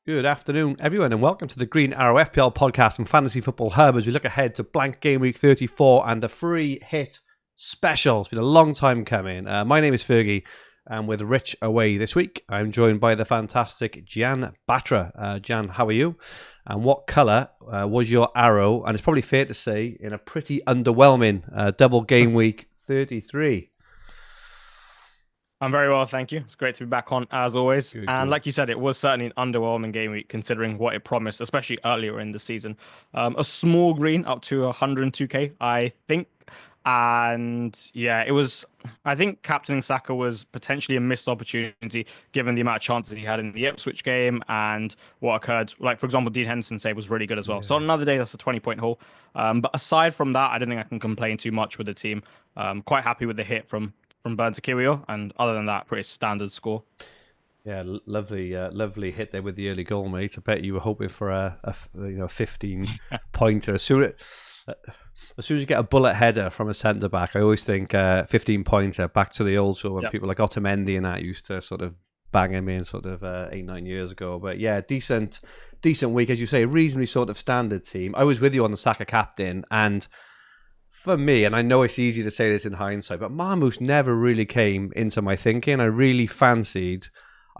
Good afternoon, everyone, and welcome to the Green Arrow FPL podcast and Fantasy Football Hub as we look ahead to blank game week 34 and the free hit special. It's been a long time coming. My name is Fergi, and with Rich away this week, I'm joined by the fantastic Jian Batra. Jian, how are you? And what colour was your arrow? And it's probably fair to say in a pretty underwhelming double game week 33. I'm very well, thank you. It's great to be back on, as always. Good. Like you said, it was certainly an underwhelming game week, considering what it promised, especially earlier in the season. A small green up to 102k, I think. And yeah, it was... I think captaining Saka was potentially a missed opportunity, given the amount of chances he had in the Ipswich game and what occurred. Like, for example, Dean Henderson's save was really good as well. Yeah. So on another day, that's a 20-point haul. But aside from that, I don't think I can complain too much with the team. Quite happy with the hit from Burn to Kiwior, and other than that, pretty standard score. Yeah, lovely hit there with the early goal, mate. I bet you were hoping for a 15 pointer. As soon as you get a bullet header from a centre back, I always think 15 pointer. Back to the old school when people like Otamendi and that used to sort of bang him in sort of 8-9 years ago. But yeah, decent week, as you say, reasonably sort of standard team. I was with you on the Saka captain, and for me, and I know it's easy to say this in hindsight, but Marmoush never really came into my thinking. I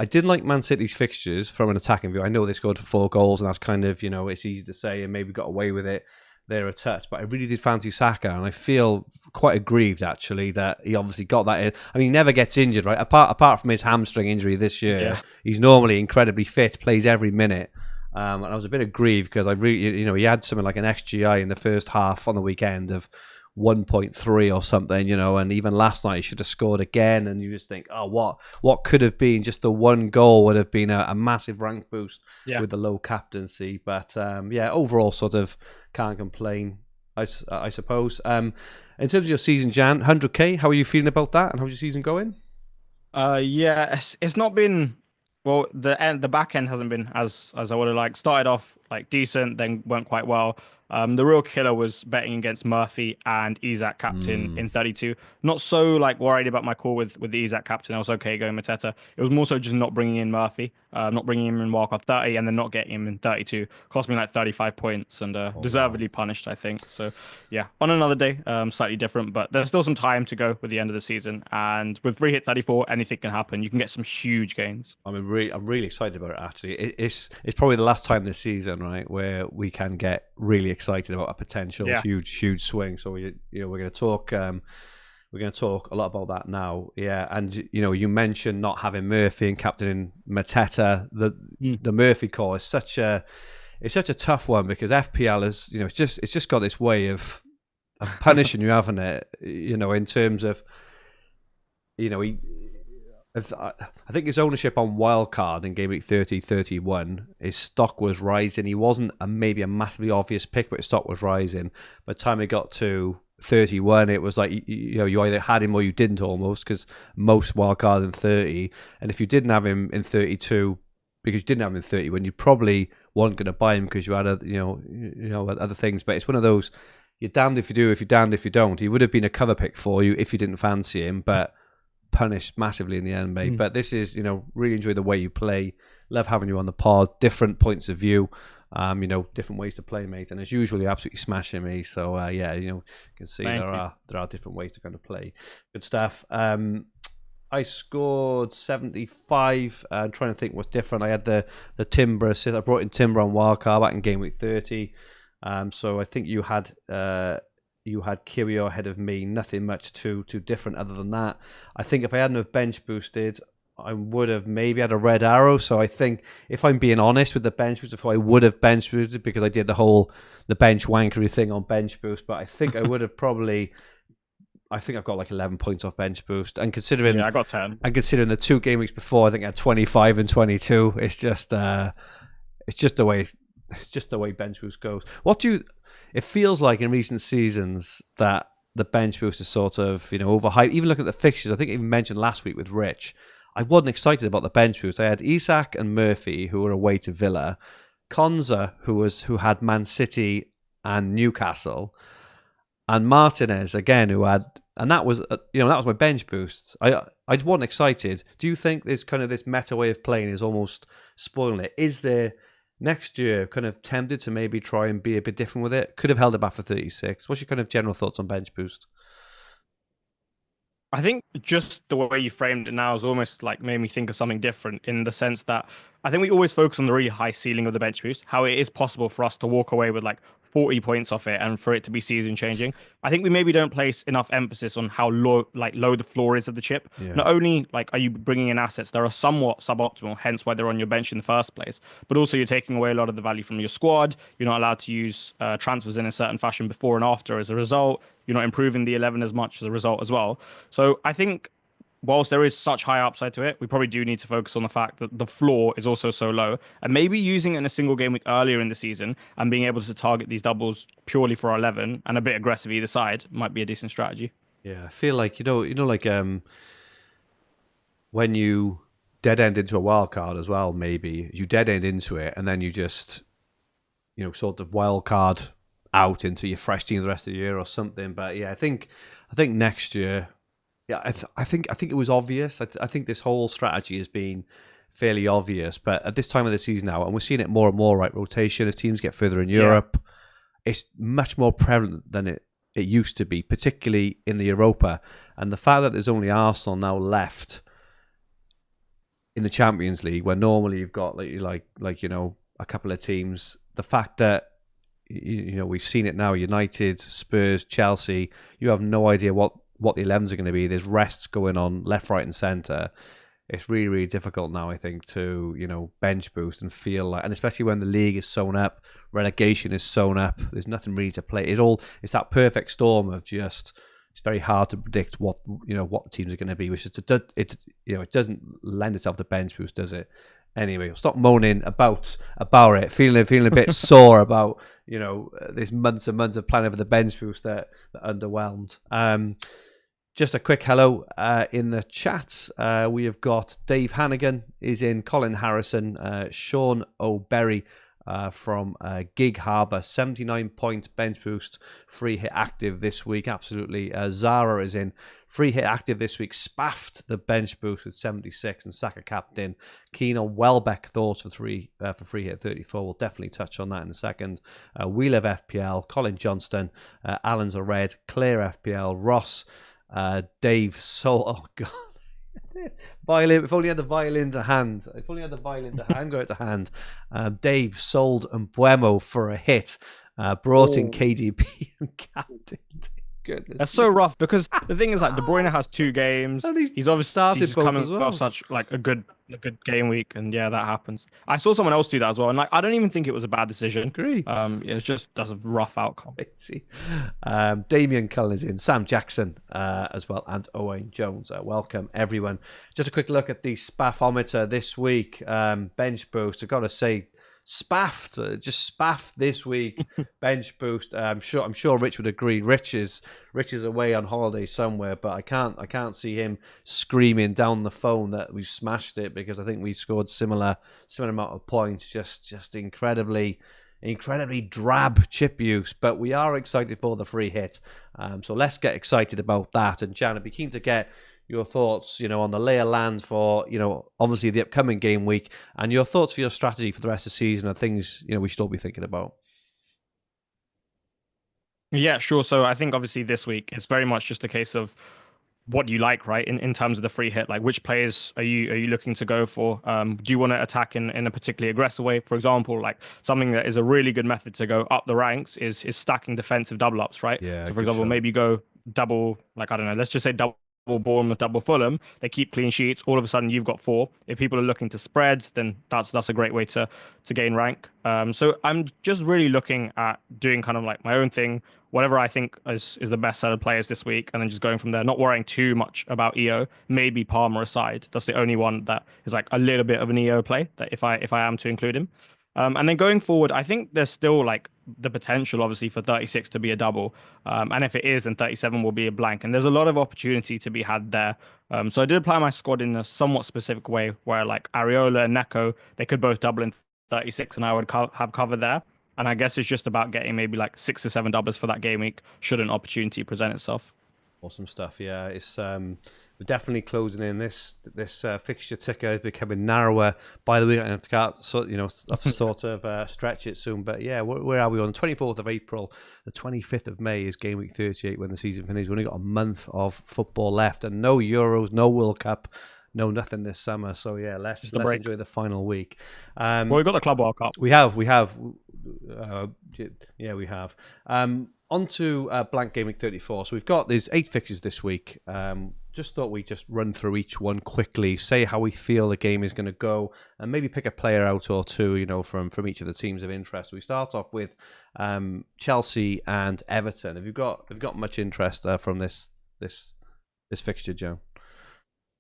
didn't like Man City's fixtures from an attacking view. I know they scored 4 goals, and that's kind of, it's easy to say and maybe got away with it there a touch. But I really did fancy Saka, and I feel quite aggrieved, actually, that he obviously got that in. I mean, he never gets injured, right? Apart from his hamstring injury this year, He's normally incredibly fit, plays every minute. And I was a bit aggrieved because I really, he had something like an XGI in the first half on the weekend of 1.3 or something, and even last night he should have scored again. And you just think, oh, what could have been just the one goal would have been a massive rank boost with the low captaincy. But overall, sort of can't complain, I suppose. In terms of your season, Jan, 100k, how are you feeling about that? And how's your season going? It's not been. Well, the back end hasn't been as I would have liked. Started off like decent, then went quite well. The real killer was betting against Murphy and Isak captain in 32. Not so like worried about my call with the Isak captain. I was okay going Mateta. It was more so just not bringing in Murphy, not bringing him in wildcard 30, and then not getting him in 32. Cost me like 35 points and deservedly punished, I think. So yeah, on another day, slightly different, but there's still some time to go with the end of the season. And with free hit 34, anything can happen. You can get some huge gains. I'm really excited about it. Actually, it's probably the last time this season, right, where we can get really excited about a potential huge swing. So we're going to talk a lot about that now. Yeah, and you mentioned not having Murphy and captaining Mateta. The Murphy call is such a tough one because FPL is it's just got this way of punishing you, haven't it? In terms of I think his ownership on wildcard in game week 30-31, his stock was rising. He wasn't maybe a massively obvious pick, but his stock was rising. By the time it got to 31, it was like you either had him or you didn't, almost, because most wildcard in 30, and if you didn't have him in 32 because you didn't have him in 31, you probably weren't going to buy him because you had other things. But it's one of those, you're damned if you do, if you're damned if you don't. He would have been a cover pick for you if you didn't fancy him, but punished massively in the end, mate. But this is, really enjoy the way you play. Love having you on the pod. Different points of view, different ways to play, mate. And as usual, you're absolutely smashing me. So you can see there are different ways to kind of play. Good stuff. I scored 75. I'm trying to think what's different. I had the Timber assist. I brought in Timber on wildcard back in game week 30. So I think you had Kiwior ahead of me. Nothing much too different other than that. I think if I hadn't have bench boosted, I would have maybe had a red arrow. So I think, if I'm being honest with the bench boost, I would have bench boosted because I did the bench wankery thing on bench boost. But I think I would have probably... I think I've got like 11 points off bench boost. And considering... Yeah, I got 10. And considering the 2 game weeks before, I think I had 25 and 22. It's just the way bench boost goes. It feels like in recent seasons that the bench boost is sort of, overhyped. Even looking at the fixtures, I think I even mentioned last week with Rich, I wasn't excited about the bench boost. I had Isak and Murphy, who were away to Villa, Konza, who had Man City and Newcastle, and Martinez, again, who had and that was that was my bench boosts. I wasn't excited. Do you think there's kind of this meta way of playing is almost spoiling it? Is there next year kind of tempted to maybe try and be a bit different with it? Could have held it back for 36. What's your kind of general thoughts on bench boost? I think just the way you framed it now has almost like made me think of something different in the sense that I think we always focus on the really high ceiling of the bench boost, how it is possible for us to walk away with like 40 points off it and for it to be season changing. I think we maybe don't place enough emphasis on how low the floor is of the chip. Yeah. Not only like are you bringing in assets that are somewhat suboptimal, hence why they're on your bench in the first place, but also you're taking away a lot of the value from your squad. You're not allowed to use transfers in a certain fashion before and after as a result. You're not improving the 11 as much as a result as well. So I think whilst there is such high upside to it, we probably do need to focus on the fact that the floor is also so low. And maybe using it in a single game week earlier in the season and being able to target these doubles purely for our 11 and a bit aggressive either side might be a decent strategy. Yeah, I feel like like when you dead end into a wild card as well, maybe you dead end into it and then you just sort of wild card out into your fresh team the rest of the year or something. But yeah, I think next year, yeah, I think it was obvious. I think this whole strategy has been fairly obvious, but at this time of the season now, and we're seeing it more and more, right? Rotation as teams get further in Europe, it's much more prevalent than it used to be, particularly in the Europa. And the fact that there's only Arsenal now left in the Champions League, where normally you've got like a couple of teams. The fact that we've seen it now: United, Spurs, Chelsea. You have no idea what the 11s are going to be. There's rests going on left, right, and centre. It's really, really difficult now, I think, to bench boost and feel like, and especially when the league is sewn up, relegation is sewn up. There's nothing really to play. It's that perfect storm of just. It's very hard to predict what the teams are going to be, which is it doesn't lend itself to bench boost, does it? Anyway, stop moaning about it. Feeling a bit sore about there's months and months of planning for the bench boost that underwhelmed. Just a quick hello in the chat. We have got Dave Hannigan is in, Colin Harrison, Sean O'Berry from Gig Harbour, 79 point bench boost, free hit active this week. Absolutely. Zara is in, free hit active this week. Spaffed the bench boost with 76 and Saka captain. Keen on Welbeck thoughts for free hit 34. We'll definitely touch on that in a second. We Live FPL, Colin Johnston, Alan's a red, Claire FPL, Ross, Dave Soul. Oh god. Violin. If only had the violin to hand. If only had the violin to hand. Go out to hand. Dave sold Mbuemo for a hit. Brought in KDB and captain. Goodness. That's so rough because the thing is, like, De Bruyne has 2 games. He's obviously started just both coming as well. off such like a good game week, and yeah, that happens. I saw someone else do that as well, and like I don't even think it was a bad decision. Agree. It's just that's a rough outcome. Damien Cullen is in, Sam Jackson as well, and Owain Jones. Welcome everyone. Just a quick look at the spaffometer this week. Bench boost. I've got to say, spaffed, just spaffed this week. Bench boost. I'm sure Rich would agree. Rich is away on holiday somewhere, but I can't see him screaming down the phone that we smashed it, because I think we scored similar amount of points. Just incredibly drab chip use, but we are excited for the free hit. So let's get excited about that. And Jan, I'd be keen to get your thoughts, on the lay of land for, obviously the upcoming game week, and your thoughts for your strategy for the rest of the season and things, we should all be thinking about. Yeah, sure. So I think obviously this week it's very much just a case of what you like, right? In terms of the free hit, like which players are you looking to go for? Do you want to attack in a particularly aggressive way? For example, like something that is a really good method to go up the ranks is stacking defensive double ups, right? Yeah. So for example, maybe go double, like I don't know, let's just say double Bournemouth, double Fulham. They keep clean sheets. All of a sudden, you've got 4. If people are looking to spread, then that's a great way to gain rank. So I'm just really looking at doing kind of like my own thing, whatever I think is the best set of players this week, and then just going from there. Not worrying too much about EO. Maybe Palmer aside. That's the only one that is like a little bit of an EO play that if I am to include him. And then going forward, I think there's still like the potential, obviously, for 36 to be a double. And if it is, then 37 will be a blank. And there's a lot of opportunity to be had there. So I did apply my squad in a somewhat specific way where like Areola and Neko, they could both double in 36 and I would have cover there. And I guess it's just about getting maybe like 6 or 7 doubles for that game week should an opportunity present itself. Awesome stuff. Yeah, it's we're definitely closing in. This fixture ticker is becoming narrower by the week. I have to sort of stretch it soon. But yeah, where are we on the 24th of April? The 25th of May is game week 38 when the season finishes. We've only got a month of football left, and no Euros, no World Cup, no nothing this summer. So yeah, let's enjoy the final week. Well, we've got the Club World Cup. We have. Yeah, we have. On to blank game week 34. So we've got these 8 fixtures this week. Just thought we'd just run through each one quickly, say how we feel the game is going to go, and maybe pick a player out or two, from each of the teams of interest. We start off with Chelsea and Everton. Have you got much interest from this fixture, Joe?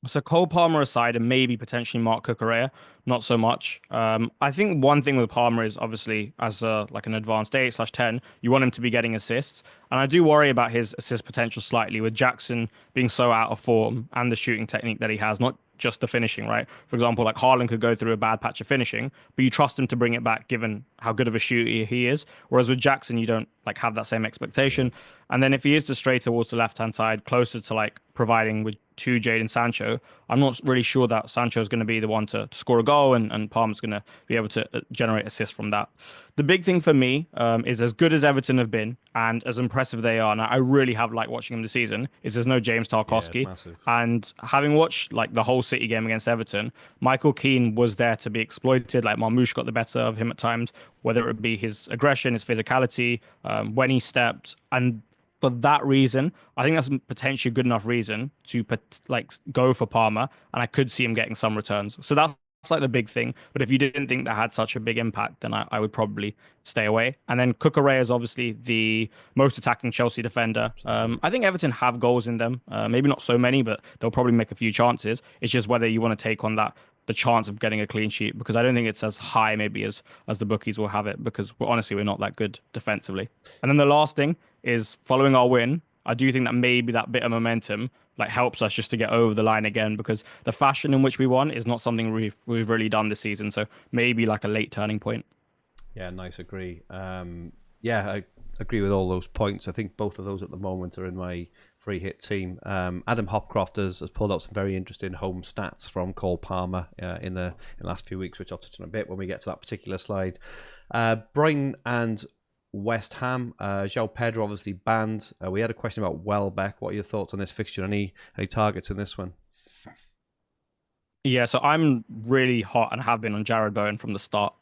So Cole Palmer aside, and maybe potentially Mark Cucurella, not so much. I think one thing with Palmer is obviously as like an advanced 8/10, you want him to be getting assists, and I do worry about his assist potential slightly with Jackson being so out of form and the shooting technique that he has, not just the finishing, right? For example, like Haaland could go through a bad patch of finishing, but you trust him to bring it back given how good of a shooter he is. Whereas with Jackson, you don't like have that same expectation. And then if he is to stray towards the left-hand side, closer to like providing with to Jadon Sancho, I'm not really sure that Sancho is going to be the one to score a goal and Palmer's going to be able to generate assists from that. The big thing for me is as good as Everton have been and as impressive they are, and I really have liked watching them this season, is there's no James Tarkowski. Yeah, and having watched like the whole City game against Everton, Michael Keane was there to be exploited. Like Marmoush got the better of him at times, whether it be his aggression, his physicality, when he stepped. And for that reason, I think that's potentially a good enough reason to go for Palmer, and I could see him getting some returns. So that's like the big thing. But if you didn't think that had such a big impact, then I would probably stay away. And then Cucurella is obviously the most attacking Chelsea defender. I think Everton have goals in them. Maybe not so many, but they'll probably make a few chances. It's just whether you want to take on the chance of getting a clean sheet, because I don't think it's as high maybe as the bookies will have it, because we're not that good defensively. And then the last thing is following our win, I do think that maybe that bit of momentum like helps us just to get over the line again, because the fashion in which we won is not something we've really done this season. So maybe like a late turning point. Yeah, nice. Agree. Yeah, I agree with all those points. I think both of those at the moment are in my free hit team. Adam Hopcroft has pulled out some very interesting home stats from Cole Palmer in the last few weeks, which I'll touch on a bit when we get to that particular slide. Brighton and West Ham. João Pedro obviously banned. We had a question about Welbeck. What are your thoughts on this fixture? Any targets in this one? Yeah, so I'm really hot and have been on Jared Bowen from the start.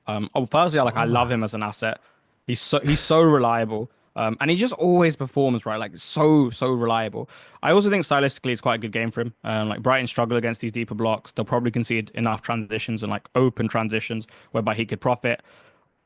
Firstly, I love him as an asset. He's so reliable. And he just always performs, right? Like so reliable. I also think stylistically it's quite a good game for him. Like Brighton struggle against these deeper blocks. They'll probably concede enough transitions and like open transitions whereby he could profit.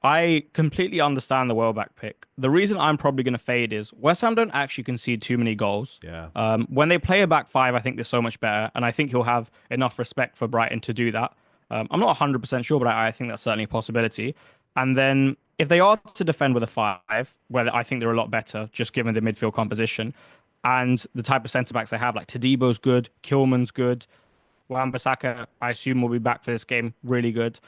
I completely understand the Welbeck pick. The reason I'm probably going to fade is West Ham don't actually concede too many goals. Yeah. When they play a back five, I think they're so much better, and I think he'll have enough respect for Brighton to do that. I'm not 100% sure, but I think that's certainly a possibility. And then if they are to defend with a five, where I think they're a lot better, just given the midfield composition and the type of centre backs they have, like Tadibbo's good, Kilman's good. Wan-Bissaka, I assume, will be back for this game. Really good.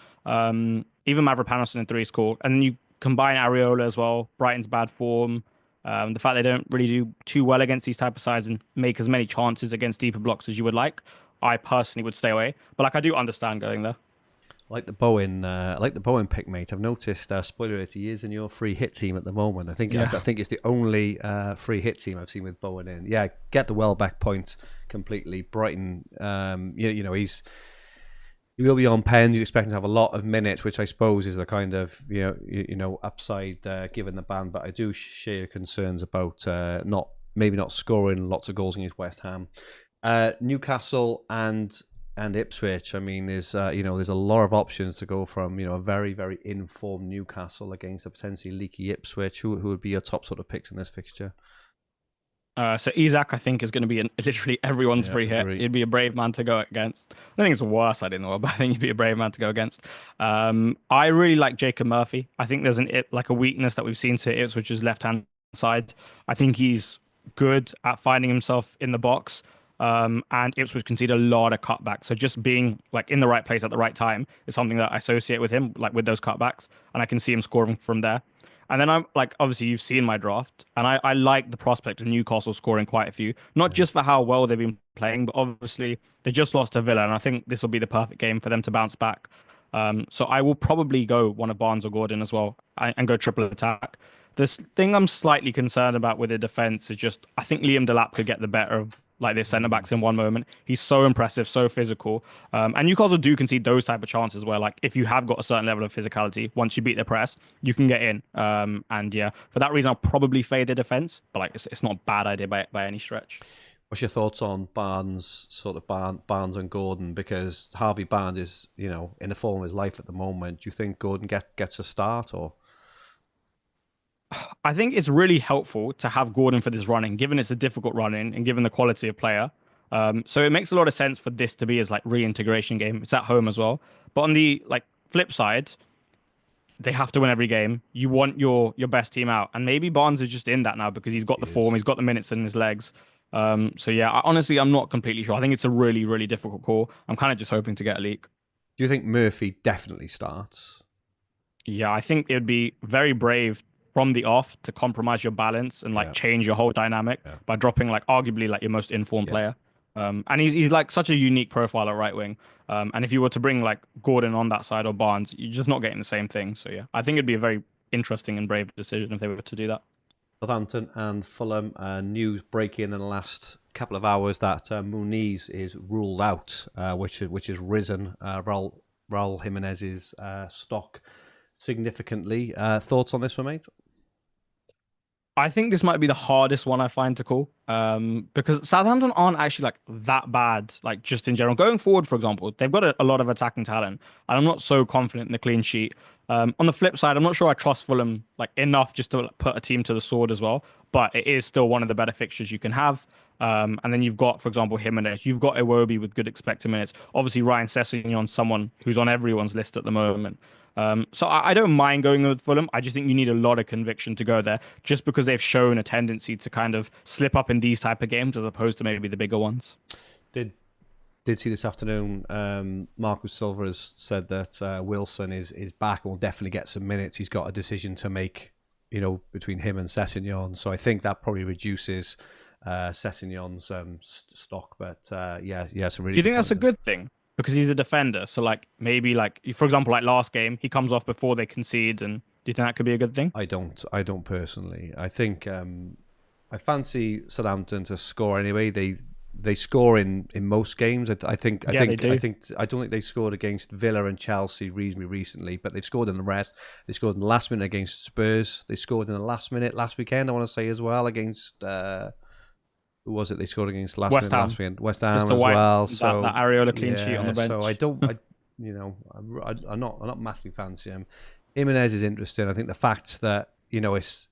Even Mavropanos in 3 scored. And then you combine Areola as well. Brighton's bad form. The fact they don't really do too well against these type of sides and make as many chances against deeper blocks as you would like. I personally would stay away. But I do understand going there. Like the Bowen pick, mate. I've noticed. Spoiler alert: he is in your free hit team at the moment. I think it's the only free hit team I've seen with Bowen in. Yeah, get the Welbeck point completely. Brighton, he will be on pens. You expect him to have a lot of minutes, which I suppose is the kind of upside given the ban. But I do share your concerns about not scoring lots of goals against West Ham, Newcastle and Ipswich. I mean, there's a lot of options to go from. A very very informed Newcastle against a potentially leaky Ipswich. Who would be your top sort of picks in this fixture? So Isak, I think, is going to be literally everyone's free hit. He'd be a brave man to go against. I don't think it's the worst side in the world, but I think he'd be a brave man to go against. I really like Jacob Murphy. I think there's a weakness that we've seen to Ipswich's left-hand side. I think he's good at finding himself in the box. And Ipswich concede a lot of cutbacks. So just being in the right place at the right time is something that I associate with him, with those cutbacks. And I can see him scoring from there. And then I'm like, obviously you've seen my draft, and I like the prospect of Newcastle scoring quite a few, not Yeah. just for how well they've been playing, but obviously they just lost to Villa, and I think this will be the perfect game for them to bounce back. So I will probably go one of Barnes or Gordon as well and go triple attack. This thing I'm slightly concerned about with the defense is just I think Liam Delap could get the better of like their centre Mm. backs in one moment. He's so impressive, so physical, and Newcastle do concede those type of chances where like if you have got a certain level of physicality, once you beat the press, you can get in. And yeah, for that reason, I'll probably fade the defense, but like it's not a bad idea by any stretch. What's your thoughts on Barnes, sort of Barnes and Gordon? Because Harvey Barnes is, in the form of his life at the moment. Do you think Gordon gets a start or? I think it's really helpful to have Gordon for this running, given it's a difficult running and given the quality of player. So it makes a lot of sense for this to be his like reintegration game. It's at home as well. But on the like flip side, they have to win every game. You want your best team out, and maybe Barnes is just in that now because he's got He the form, is. he's got the minutes in his legs. So yeah, honestly, I'm not completely sure. I think it's a really, really difficult call. I'm kind of just hoping to get a leak. Do you think Murphy definitely starts? Yeah, I think it would be very brave from the off to compromise your balance and like Yeah, change your whole dynamic yeah, by dropping like arguably like your most informed yeah. player. And he's like such a unique profile at right wing. And if you were to bring like Gordon on that side or Barnes, you're just not getting the same thing. So yeah, I think it'd be a very interesting and brave decision if they were to do that. Southampton and Fulham. News breaking in the last couple of hours that Muniz is ruled out, which has risen Raul Jimenez's stock significantly. Thoughts on this one, mate? I think this might be the hardest one I find to call. Because Southampton aren't actually like that bad, like just in general. Going forward, for example, they've got a lot of attacking talent, and I'm not so confident in the clean sheet. On the flip side, I'm not sure I trust Fulham like enough just to like, put a team to the sword as well. But it is still one of the better fixtures you can have. And then you've got, for example, Jimenez. You've got Iwobi with good expected minutes. Obviously, Ryan Sessegnon, someone who's on everyone's list at the moment. So I don't mind going with Fulham. I just think you need a lot of conviction to go there, just because they've shown a tendency to kind of slip up in these type of games as opposed to maybe the bigger ones. Did did see this afternoon. Marcus Silva has said that Wilson is back and will definitely get some minutes. He's got a decision to make, between him and Sessegnon. So I think that probably reduces Sessegnon's stock. But some Do really you good think that's points a there. good thing? Because he's a defender. So like maybe like for example, like last game, he comes off before they concede, and do you think that could be a good thing? I don't personally. I think I fancy Southampton to score anyway. They score in most games. I think I Yeah, they think I do. think I don't think they scored against Villa and Chelsea reasonably recently, but they've scored in the rest. They scored in the last minute against Spurs. They scored in the last minute last weekend. I want to say as well against who was it? They scored against West last Ham, weekend. West just Ham to as wipe well. that So Areola clean sheet on the yeah. So I bench. don't. I'm not massively fancy him. Jimenez is interesting. I think the fact that it's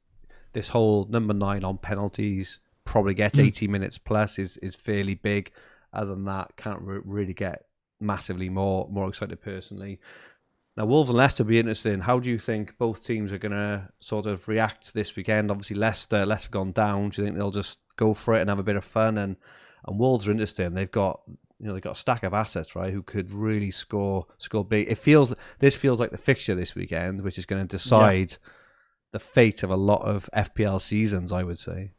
this whole number 9 on penalties probably gets 80 minutes plus is fairly big. Other than that, can't really get massively more excited personally. Now, Wolves and Leicester will be interesting. How do you think both teams are going to sort of react this weekend? Obviously, Leicester gone down. Do you think they'll just go for it and have a bit of fun? And Wolves are interesting. They've got they've got a stack of assets, right? Who could really score big. This feels like the fixture this weekend, which is going to Yeah. decide the fate of a lot of FPL seasons, I would say.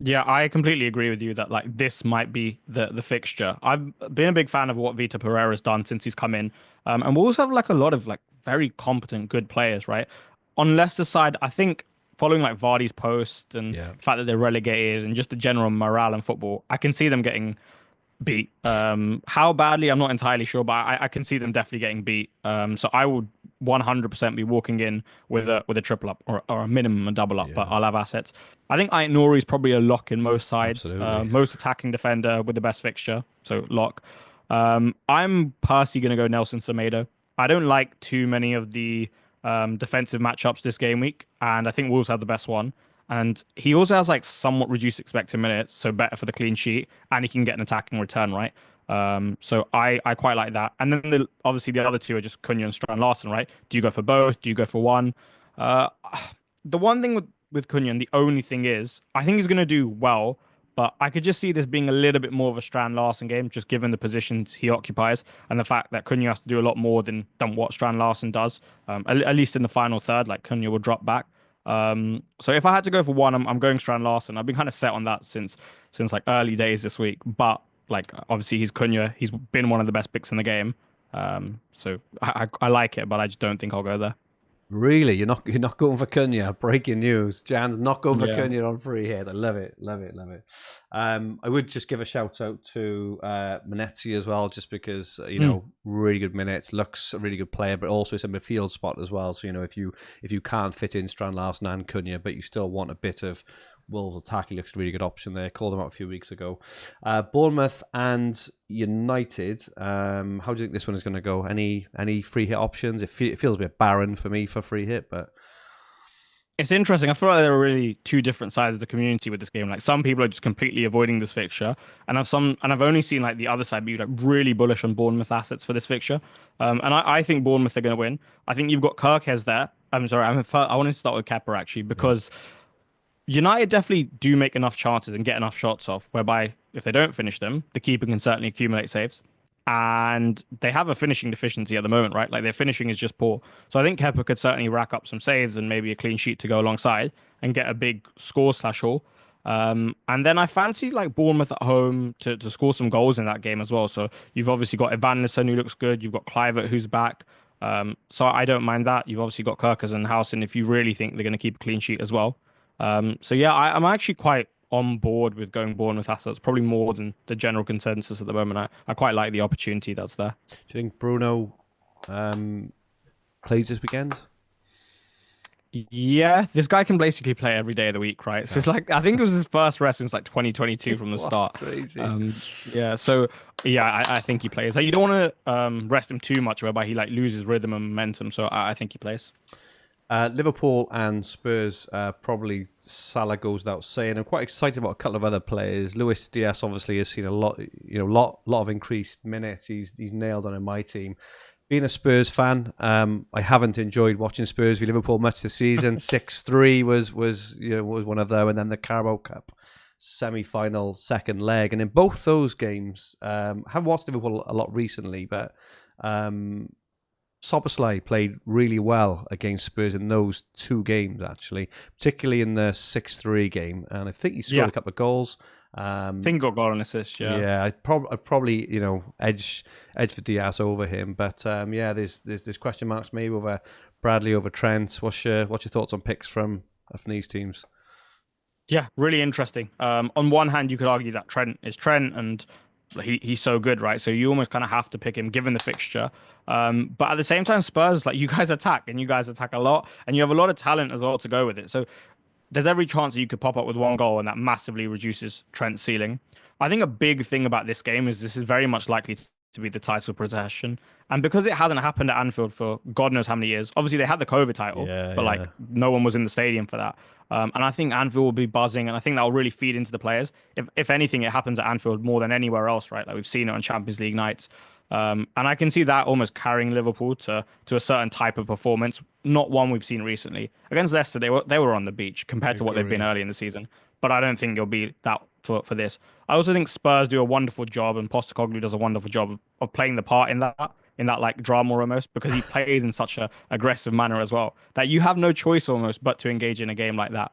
Yeah, I completely agree with you that like this might be the fixture. I've been a big fan of what Vitor Pereira's done since he's come in. And we also have like a lot of like very competent, good players, right? On Leicester's side, I think following like Vardy's post and Yeah. the fact that they're relegated and just the general morale in football, I can see them getting beat. How badly, I'm not entirely sure, but I can see them definitely getting beat. So I would 100% be walking in with a triple up or a minimum a double up, but Yeah. I'll have assets. I think Ait Nouri is probably a lock in most sides. Absolutely. Most attacking defender with the best fixture, so lock. I'm personally going to go Nelson Semedo. I don't like too many of the defensive matchups this game week, and I think Wolves have the best one. And he also has like somewhat reduced expected minutes, so better for the clean sheet, and he can get an attacking return, right? So I quite like that. And then obviously the other two are just Cunha and Strand Larson, right? Do you go for both? Do you go for one? Uh, the one thing with Cunha, and the only thing is, I think he's going to do well, but I could just see this being a little bit more of a Strand Larson game, just given the positions he occupies and the fact that Cunha has to do a lot more than what Strand Larson does. At least in the final third, like Cunha will drop back. So if I had to go for one, I'm going Strand Larsen. I've been kind of set on that since like early days this week. But like obviously he's Cunha. He's been one of the best picks in the game. So I like it, but I just don't think I'll go there. Really, you're not going for Cunha. Breaking news: Jan's not going for Yeah. Cunha on free hit. I love it, love it, love it. I would just give a shout out to Manetzi as well, just because Mm. really good minutes, looks a really good player, but also it's a midfield spot as well. So if you can't fit in Strand Larsen and Cunha, but you still want a bit of Wolves attack, he looks a really good option there. Called him out a few weeks ago. Bournemouth and United. How do you think this one is going to go? Any free hit options? It feels a bit barren for me for free hit, but It's interesting. I feel like there are really two different sides of the community with this game. Like some people are just completely avoiding this fixture, and I've only seen like the other side be like really bullish on Bournemouth assets for this fixture. And I think Bournemouth are going to win. I think you've got Kirkes there. I'm sorry, I wanted to start with Kepa actually yeah. because United definitely do make enough chances and get enough shots off, whereby if they don't finish them, the keeper can certainly accumulate saves. And they have a finishing deficiency at the moment, right? Like their finishing is just poor. So I think Kepa could certainly rack up some saves and maybe a clean sheet to go alongside and get a big score slash haul. And then I fancy like Bournemouth at home to score some goals in that game as well. So you've obviously got Evanilson who looks good. You've got Clivert who's back. So I don't mind that. You've obviously got Kirkers and Howson if you really think they're going to keep a clean sheet as well. So yeah, I'm actually quite on board with going Bournemouth assets, probably more than the general consensus at the moment. I quite like the opportunity that's there. Do you think Bruno plays this weekend? Yeah, this guy can basically play every day of the week, right? So it's like I think it was his first rest since like 2022 from the What's start. crazy? Yeah, so yeah, I think he plays. Like you don't want to rest him too much, whereby he like loses rhythm and momentum. So I think he plays. Liverpool and Spurs, probably Salah goes without saying. I'm quite excited about a couple of other players. Luis Diaz obviously has seen a lot, lot of increased minutes. He's nailed on in my team. Being a Spurs fan, I haven't enjoyed watching Spurs v Liverpool much this season. 6-3 was one of them, and then the Carabao Cup semi-final second leg. And in both those games, I haven't watched Liverpool a lot recently, but Szoboszlai played really well against Spurs in those two games, actually, particularly in the 6-3 game. And I think he scored Yeah, a couple of goals. think got goal and assist. Yeah. Yeah, I'd probably edge for Diaz over him, but yeah, there's question marks maybe over Bradley over Trent. What's your thoughts on picks from these teams? Yeah, really interesting. On one hand, you could argue that Trent is Trent and he's so good, right? So you almost kind of have to pick him given the fixture. But at the same time, Spurs, like you guys attack and you guys attack a lot and you have a lot of talent as well to go with it. So there's every chance that you could pop up with one goal and that massively reduces Trent's ceiling. I think a big thing about this game is this is very much likely to be the title possession. And because it hasn't happened at Anfield for God knows how many years, obviously they had the COVID title, Yeah, but like yeah. no one was in the stadium for that. And I think Anfield will be buzzing, and I think that will really feed into the players. If anything, it happens at Anfield more than anywhere else, right? Like we've seen it on Champions League nights. And I can see that almost carrying Liverpool to a certain type of performance, not one we've seen recently. Against Leicester, they were on the beach I compared to what they've been agree. early in the season, but I don't think it'll be that for this. I also think Spurs do a wonderful job, and Postecoglou does a wonderful job of playing the part in that like drama almost because he plays in such a aggressive manner as well that you have no choice almost but to engage in a game like that.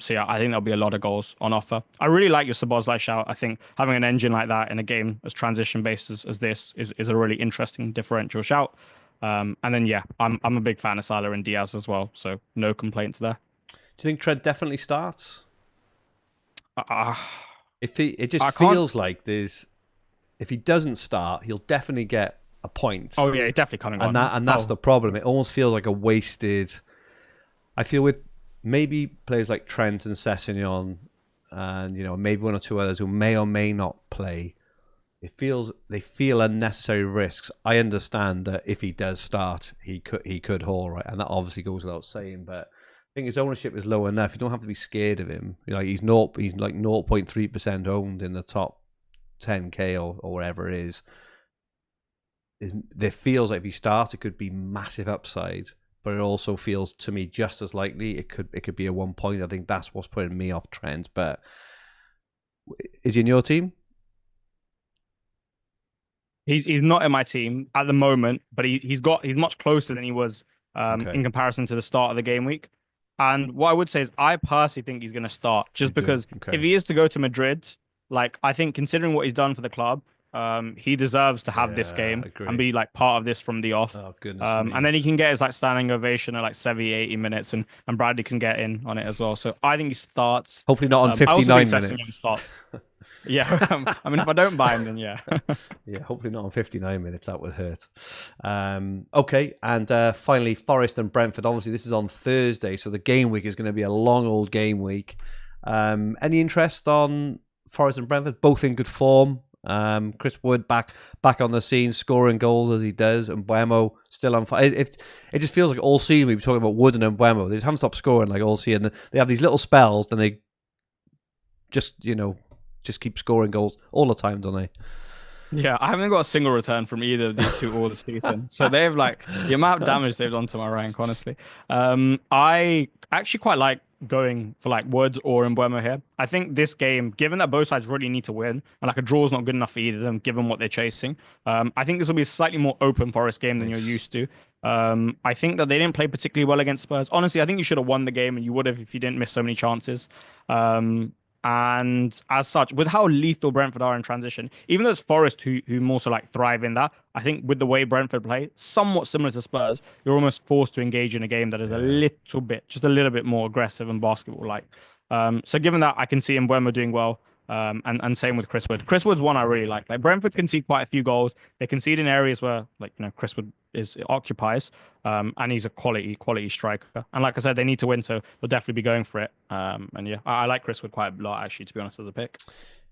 So yeah, I think there'll be a lot of goals on offer. I really like your Szoboszlai shout. I think having an engine like that in a game as transition based as this is a really interesting differential shout. And then yeah, I'm a big fan of Salah and Diaz as well. So no complaints there. Do you think Trent definitely starts? Uh, If it just I can't. feels like if he doesn't start, he'll definitely get a point, Oh yeah, he's definitely coming and on. that's Oh the problem. It almost feels like a wasted. I feel with maybe players like Trent and Sessegnon, and maybe one or two others who may or may not play. They feel unnecessary risks. I understand that if he does start, he could haul, right, and that obviously goes without saying. But I think his ownership is low enough. You don't have to be scared of him. He's like 0.3% owned in the top 10K or wherever it is. There feels like if he starts, it could be massive upside, but it also feels to me just as likely it could be a 1 point. I think that's what's putting me off Trent. But is he in your team? he's not in my team at the moment, but he's much closer than he was Okay. in comparison to the start of the game week. And what I would say is, I personally think he's going to start, You just do. because if Okay. he is to go to Madrid, like I think considering what he's done for the club, he deserves to have this Yeah, game I and agree. be like part of this from the off. Oh, goodness And me. then he can get his like standing ovation at like 70, 80 minutes, and Bradley can get in on it as well. So I think he starts. Hopefully not on I also think 59 Sessegnon minutes. starts. Yeah, I mean, if I don't buy him, then yeah. Yeah, hopefully not on 59 minutes. That would hurt. Okay, and finally, Forest and Brentford. Obviously, this is on Thursday, so the game week is going to be a long old game week. Any interest on Forest and Brentford? Both in good form. Chris Wood back on the scene, scoring goals as he does, and Mbeumo still on fire. It just feels like all season we've been talking about Wood and Mbeumo. They just haven't stopped scoring like all season. They have these little spells, then they just keep scoring goals all the time, don't they? Yeah, I haven't got a single return from either of these two all this season. So they've like the amount of damage they've done to my rank, honestly. I actually quite like going for like Woods or Mbeumo here. I think this game, given that both sides really need to win, and like a draw is not good enough for either of them, given what they're chasing, I think this will be a slightly more open Forest game than you're Nice. used to. I think that they didn't play particularly well against Spurs. Honestly, I think you should have won the game, and you would have if you didn't miss so many chances. And as such, with how lethal Brentford are in transition, even though it's Forest who more so like thrive in that, I think with the way Brentford play, somewhat similar to Spurs, you're almost forced to engage in a game that is a Yeah. little bit, just a little bit more aggressive and basketball like. So given that, I can see Mbeumo doing well. And same with Chris Wood. Chris Wood's one I really like. Like Brentford concede quite a few goals. They concede in areas where Chris Wood is occupies. And he's a quality striker. And like I said, they need to win, so they'll definitely be going for it. And yeah, I like Chris Wood quite a lot actually, to be honest, as a pick.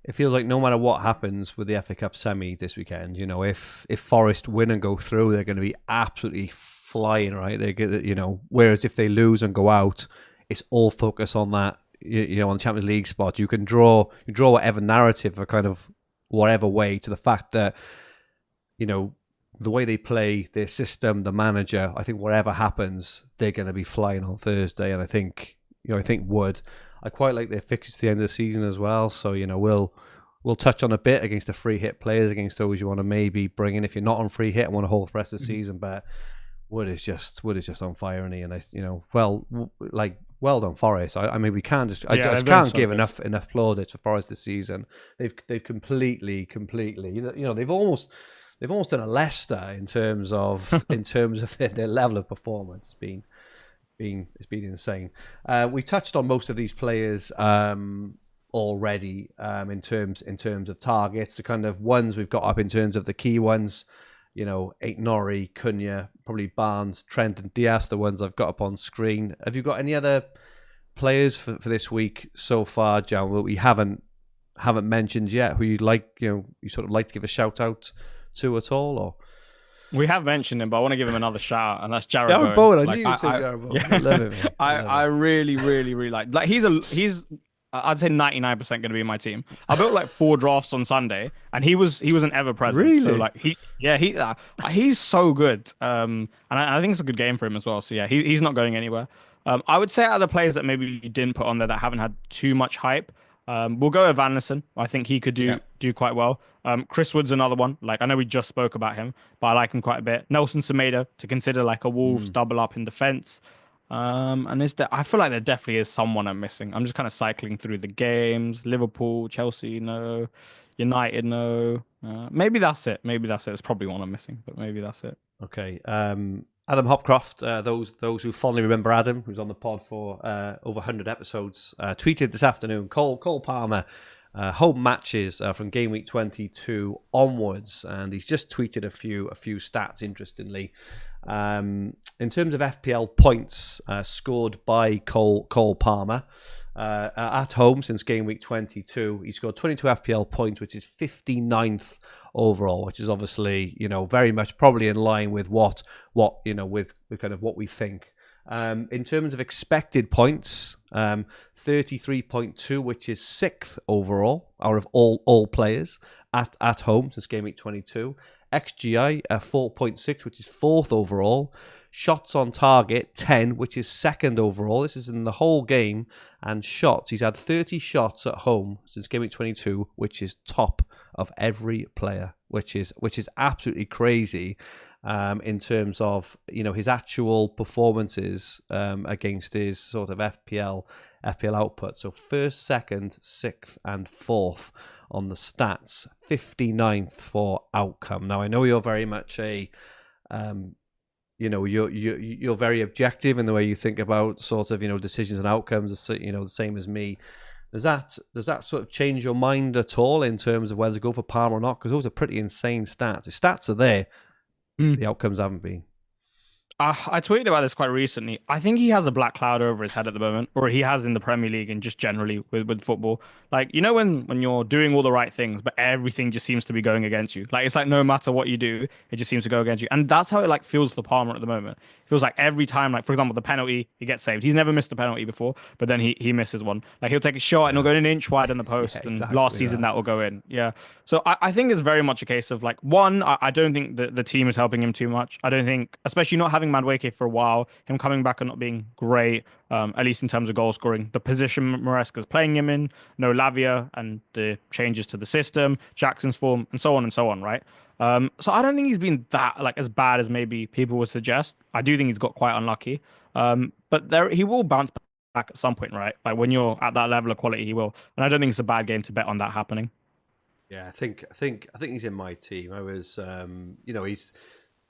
It feels like no matter what happens with the FA Cup semi this weekend, if Forest win and go through, they're going to be absolutely flying, right? They get, whereas if they lose and go out, it's all focus on that, on the Champions League spot. You can draw whatever narrative or kind of whatever way to the fact that, the way they play, their system, the manager, I think whatever happens, they're going to be flying on Thursday. And I think Wood, I quite like their fixtures to the end of the season as well. So, we'll touch on a bit against the free hit players, against those you want to maybe bring in if you're not on free hit and want to hold for the rest of the season. But Wood is just on fire, and well done, Forest. I mean, we can't just I just can't give enough plaudits for Forest this season. They've completely, they've almost done a Leicester in terms of their level of performance. It's been insane. We touched on most of these players already in terms of targets. The kind of ones we've got up in terms of the key ones. Nori, Cunha, probably Barnes, Trent, and Diaz, the ones I've got up on screen. Have you got any other players for this week so far, Jian, that we haven't mentioned yet, who you'd like, you sort of like to give a shout out to at all, or? We have mentioned him, but I want to give him another shout out, and that's Jared Jared Bowen. Bowen. I knew you'd say Jared Bowen. Yeah. I love him. Man. I really, really, really like he's I'd say 99% going to be in my team. I built like 4 drafts on Sunday, and he was an ever present. Really? So like he's so good. And I think it's a good game for him as well. So yeah, he's not going anywhere. I would say out of the players that maybe you didn't put on there that haven't had too much hype, we'll go with Van Nissen. I think he could do quite well. Chris Wood's another one. Like I know we just spoke about him, but I like him quite a bit. Nelson Semedo to consider like a Wolves double up in defense. And I feel like there definitely is someone I'm missing. I'm just kind of cycling through the games. Liverpool, Chelsea, no. United, no. Maybe that's it. It's probably one I'm missing, but maybe that's it. Okay. Adam Hopcroft, those who fondly remember Adam, who's on the pod for over 100 episodes, tweeted this afternoon, Cole Palmer, home matches from game week 22 onwards, and he's just tweeted a few stats, interestingly. In terms of FPL points scored by Cole Palmer at home since game week 22, he scored 22 FPL points, which is 59th overall, which is obviously very much probably in line with what with kind of what we think. In terms of expected points, 33.2, which is 6th overall out of all players at home since game week 22. XGI 4.6, which is 4th overall. Shots on target 10, which is 2nd overall. This is in the whole game. And shots, he's had 30 shots at home since game week 22, which is top of every player, which is absolutely crazy. in terms of his actual performances against his sort of FPL output. So first, second, sixth, and fourth on the stats. 59th for outcome. Now I know you're very much a you're very objective in the way you think about sort of decisions and outcomes. The same as me. Does that sort of change your mind at all in terms of whether to go for Palmer or not? Because those are pretty insane stats. The stats are there. The outcomes haven't been. I tweeted about this quite recently. I think he has a black cloud over his head at the moment, or he has in the Premier League and just generally with football. Like, when you're doing all the right things, but everything just seems to be going against you. Like, it's like no matter what you do, it just seems to go against you. And that's how it like feels for Palmer at the moment. It feels like every time, like for example, the penalty, he gets saved. He's never missed a penalty before, but then he misses one. Like he'll take a shot and he'll go in an inch wide on the post. Yeah, and exactly last season that will go in. Yeah. So I think it's very much a case of like, one, I don't think the team is helping him too much. I don't think, especially not having Madueke for a while, him coming back and not being great, at least in terms of goal scoring. The position Maresca's playing him in, no Lavia, and the changes to the system, Jackson's form, and so on, right? So I don't think he's been that like as bad as maybe people would suggest. I do think he's got quite unlucky. But he will bounce back at some point, right? Like when you're at that level of quality, he will. And I don't think it's a bad game to bet on that happening. Yeah, I think he's in my team. I was,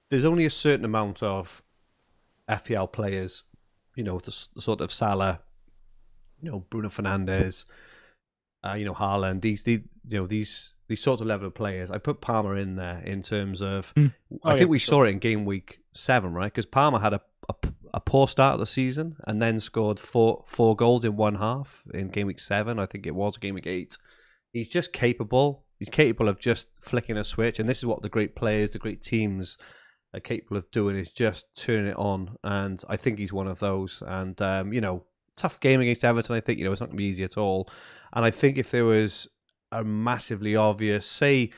there's only a certain amount of FPL players, the sort of Salah, Bruno Fernandes, Haaland, these sort of level of players. I put Palmer in there in terms of, I think we saw it in game week 7, right? Because Palmer had a poor start of the season and then scored four goals in one half in game week 7. I think it was game week 8. He's just capable. He's capable of just flicking a switch, and this is what the great players, the great teams are capable of doing, is just turning it on. And I think he's one of those. And tough game against Everton. I think it's not going to be easy at all. And I think if there was a massively obvious, say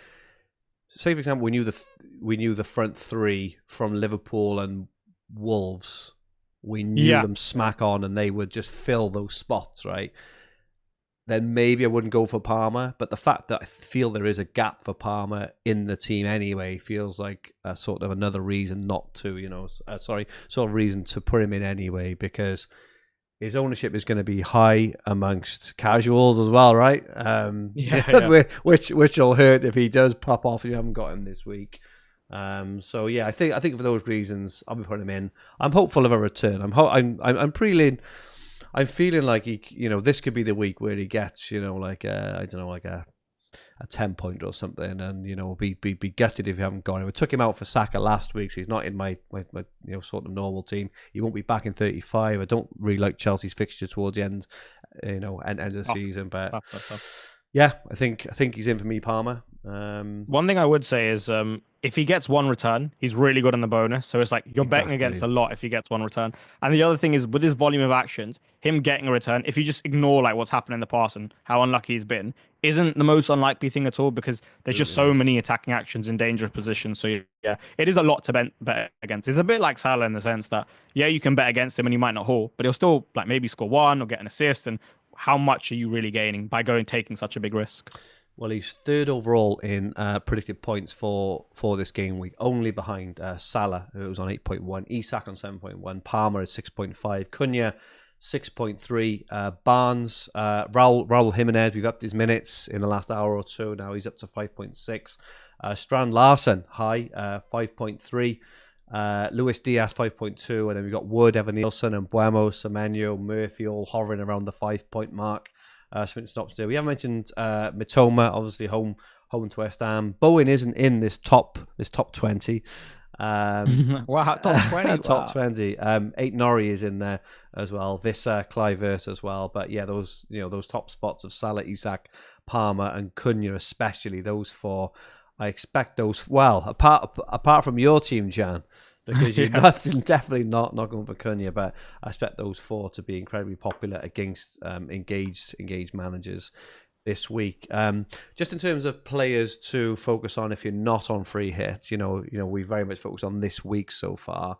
for example, we knew the front three from Liverpool and Wolves. We knew them smack on, and they would just fill those spots, right? Then maybe I wouldn't go for Palmer. But the fact that I feel there is a gap for Palmer in the team anyway feels like a sort of another reason not to, sort of reason to put him in anyway, because his ownership is going to be high amongst casuals as well, right? Which will hurt if he does pop off. You haven't got him this week. So yeah, I think for those reasons, I'll be putting him in. I'm hopeful of a return. I'm feeling like this could be the week where he gets, like a 10-point or something, and be gutted if you haven't got him. I took him out for Saka last week, so he's not in my sort of normal team. He won't be back in 35. I don't really like Chelsea's fixture towards the end, end of the season, but yeah, I think he's in for me, Palmer. One thing I would say is if he gets one return, he's really good on the bonus. So it's like you're betting against a lot if he gets one return. And the other thing is with his volume of actions, him getting a return, if you just ignore like what's happened in the past and how unlucky he's been, isn't the most unlikely thing at all, because there's just so many attacking actions in dangerous positions. So yeah, it is a lot to bet against. It's a bit like Salah in the sense that you can bet against him and he might not haul, but he'll still like maybe score one or get an assist. And how much are you really gaining by taking such a big risk? Well, he's third overall in predicted points for this game week, only behind Salah, who was on 8.1, Isak on 7.1, Palmer is 6.5, Cunha 6.3, Barnes, Raul Jimenez, we've upped his minutes in the last hour or two. Now he's up to 5.6. Strand Larsen, high, 5.3. Luis Diaz 5.2, and then we've got Wood, Evan Nielsen, and Buemo, Semenyo, Murphy all hovering around the 5-point mark. Sprint stops there. We haven't mentioned Mitoma, obviously home to West Ham. Bowen isn't in this top 20. Wow, top 20. Top 20. Eight Norrie is in there as well. Visser, Clivert as well. But yeah, those top spots of Salah, Isak, Palmer, and Cunha especially. Those four, I expect those. Well, apart from your team, Jan, because you're definitely not going for Cunha, but I expect those four to be incredibly popular against engaged managers this week. Just in terms of players to focus on if you're not on free hits, we very much focus on this week so far.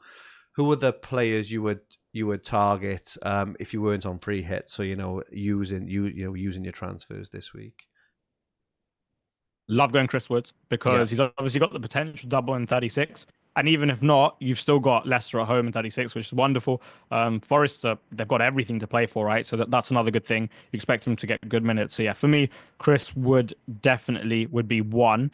Who are the players you would target if you weren't on free hits? So using your transfers this week. Love going Chris Woods because he's obviously got the potential double in 36. And even if not, you've still got Leicester at home in 36, which is wonderful. Forest, they've got everything to play for, right? So that's another good thing. You expect them to get good minutes. So yeah, for me, Chris would definitely would be one.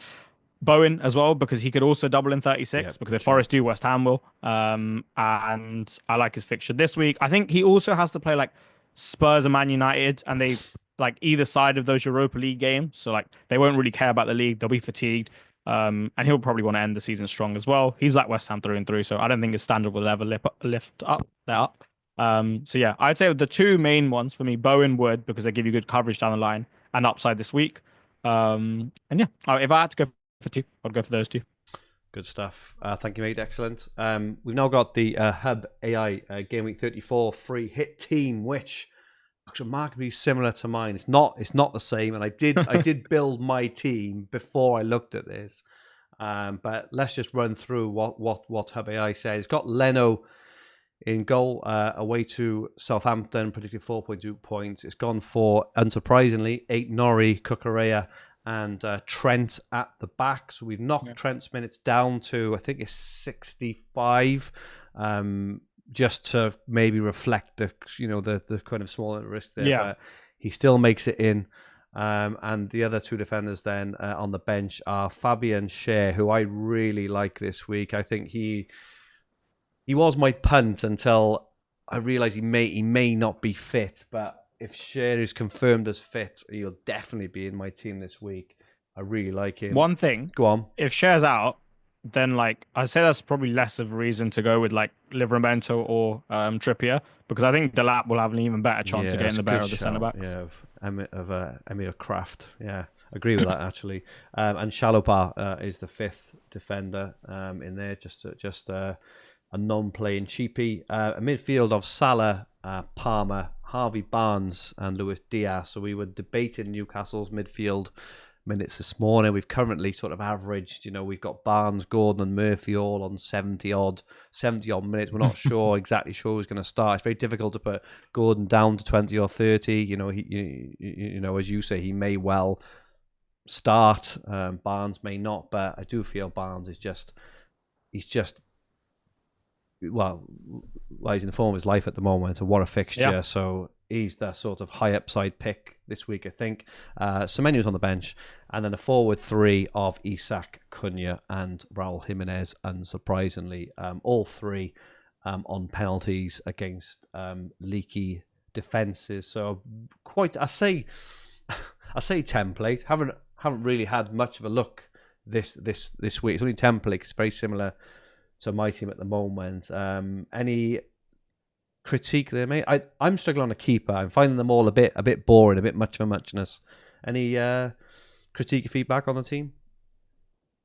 Bowen as well, because he could also double in 36, because if sure. Forest do, West Ham will. And I like his fixture this week. I think he also has to play like Spurs and Man United, and they like either side of those Europa League games. So like they won't really care about the league. They'll be fatigued. And he'll probably want to end the season strong as well. He's like West Ham through and through, so I don't think his standard will ever lift up that up. So yeah, I'd say the two main ones for me, Bowen would, because they give you good coverage down the line and upside this week. And yeah, if I had to go for two, I'd go for those two. Good stuff. Thank you, mate. Excellent. We've now got the Hub AI Game Week 34 free hit team, which looks remarkably similar to mine. It's not the same, and I did build my team before I looked at this. But let's just run through what Hub AI says. It's got Leno in goal, away to Southampton, predicted 4.2 points. It's gone for, unsurprisingly, 8 Norrie, Cucurella, and Trent at the back. So we've knocked Trent's minutes down to, I think it's 65, just to maybe reflect the kind of small risk there. Yeah. But he still makes it in. And the other two defenders then on the bench are Fabian Schär, who I really like this week. I think he was my punt until I realised he may not be fit, but if Schär is confirmed as fit, he'll definitely be in my team this week. I really like him. One thing, go on. If Schär's out, then like I'd say that's probably less of a reason to go with like Livramento or Trippier, because I think Delap will have an even better chance of getting the better of the centre backs. Yeah, of Emir Kraft. Yeah, agree with that actually. And Chalobah is the fifth defender in there, just a non-playing cheapie. A midfield of Salah, Palmer, Harvey Barnes, and Luis Diaz. So we were debating Newcastle's midfield minutes this morning. We've currently sort of averaged, we've got Barnes, Gordon, and Murphy all on 70 odd minutes. We're not exactly sure who's going to start. It's very difficult to put Gordon down to 20 or 30. He, as you say, he may well start. Barnes may not, but I do feel Barnes is he's in the form of his life at the moment, and what a fixture. Yeah. So he's the sort of high upside pick this week, I think. Semenyo's on the bench, and then a forward three of Isak, Cunha, and Raul Jimenez, unsurprisingly. All three on penalties against leaky defences. So I say template. Haven't really had much of a look this week. It's only template. It's very similar to my team at the moment. Any critique there, mate? I'm struggling on a keeper. I'm finding them all a bit boring, a bit much of a muchness. Any critique or feedback on the team?